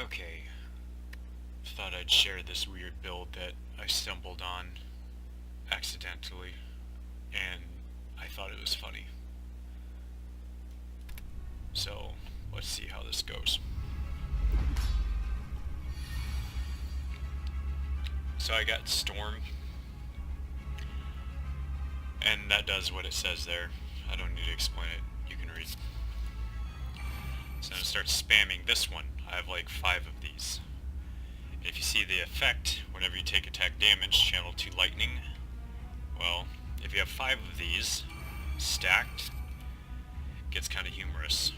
Okay, thought I'd share this weird build that I stumbled on accidentally, and I thought it was funny. So, let's see how this goes. So I got Storm, and that does what it says there. I don't need to explain it, you can read. So I'm going to start spamming this one. I have like 5 of these. And if you see the effect, whenever you take attack damage, channel to lightning. Well, if you have 5 of these stacked, it gets kind of humorous.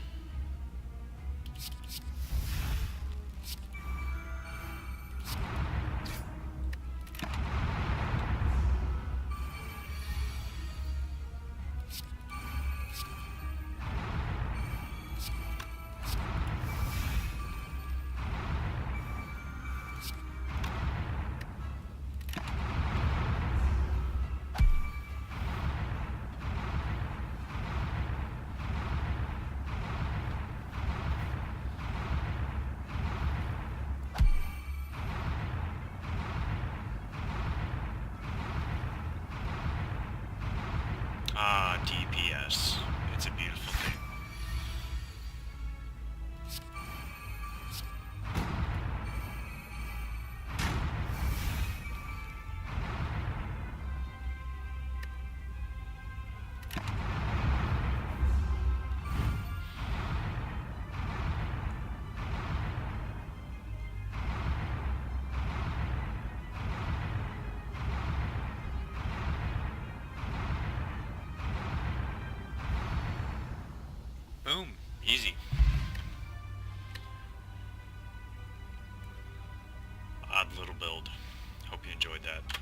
Ah, DPS. It's a beautiful thing. Boom. Easy. Odd little build. Hope you enjoyed that.